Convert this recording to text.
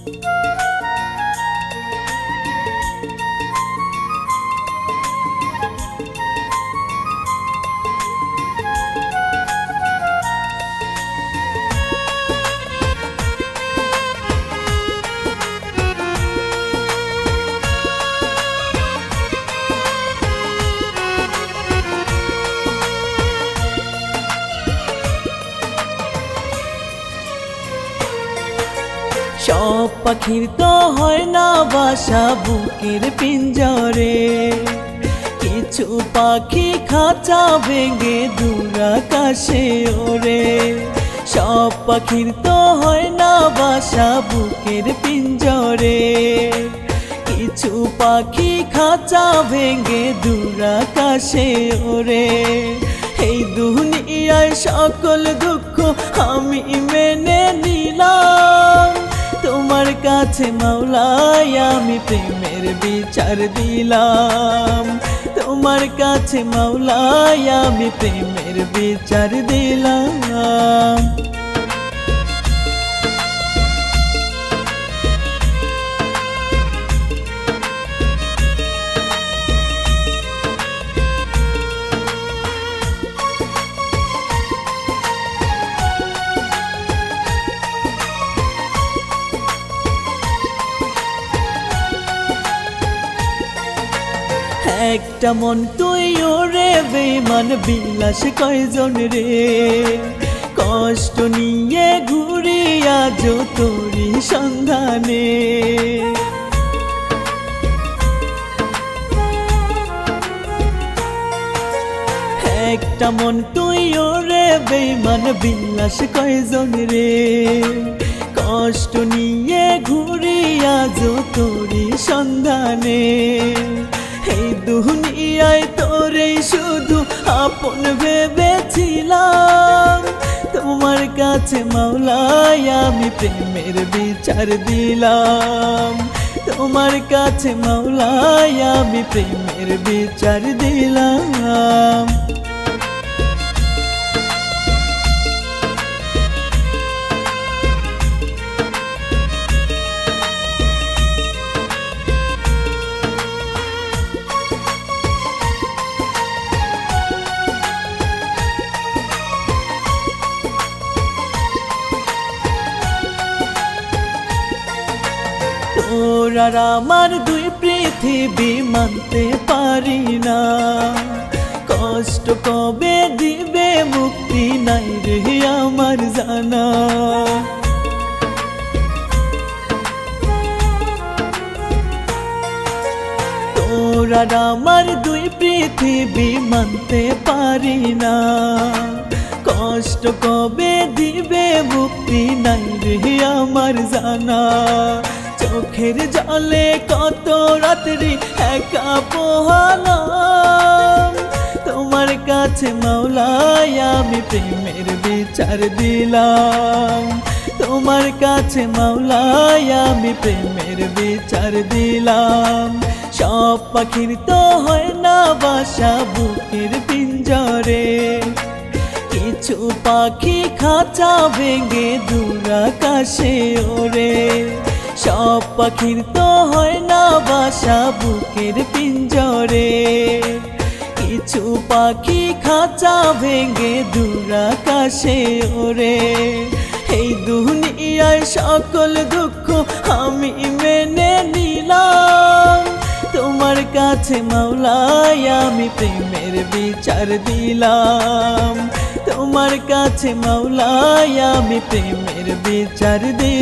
সব পাখির তো হয় না বাসা বুকের পিঞ্জরে, কিছু পাখি খাঁচা ভেঙে দূর আকাশে ওড়ে। সব পাখির তো হয় না বাসা বুকের পিঞ্জরে, কিছু পাখি খাঁচা ভেঙে দূর আকাশে ওড়ে। এই দুনিয়ায় সকল দুঃখ আমি মেনে নিলাম, তোমার কাছে মাওলাই আমি প্রেমের বিচার দিলাম। তোমার কাছে মাওলাই আমি প্রেমের বিচার দিলাম। একটা মন তুই ওরে বেমান বিলাস কয়জন রে, কষ্ট নিয়ে ঘুরি আজ তোরি সন্ধানে। একটা মন তুই ওরে বেমান বিলাস কয়জন রে, কষ্ট নিয়ে ঘুরি আজ তোরি সন্ধানে। এই দুনিয়ায় তোরে শুধু আপন ভেবেছিলাম, তোমার কাছে মাওলাই আমি প্রেমের বিচার দিলাম। তোমার কাছে মাওলাই আমি প্রেমের বিচার দিলাম। তোরা আমার দুই পৃথিবী মানতে পারি না, কষ্ট কবে দিবে মুক্তি নাই রে আমার জানা। তোরা আমার দুই পৃথিবী মানতে পারি না, কষ্ট কবে দিবে মুক্তি নাই রে আমার জানা। চোখের জলে কত রাত্রি একা পোহালাম, তোমার কাছে মাওলাই আমি প্রেমের বিচার দিলাম। তোমার কাছে মাওলাই আমি প্রেমের বিচার দিলাম। সব পাখির তো হয় না বাসা বুকের পিঞ্জরে, কিছু পাখি খাঁচা ভেঙে দূর আকাশে ওড়ে। সব পাখির তো হয় না বাসা বুকের পিঞ্জরে, কিছু পাখি খাঁচা ভেঙে দূর আকাশে ওড়ে। এই দুনিয়ায় সকল দুঃখ আমি মেনে নিলাম, তোমার কাছে মাওলাই আমি প্রেমের বিচার দিলাম। তোমার কাছে মাওলাই আমি প্রেমের বিচার দিলাম।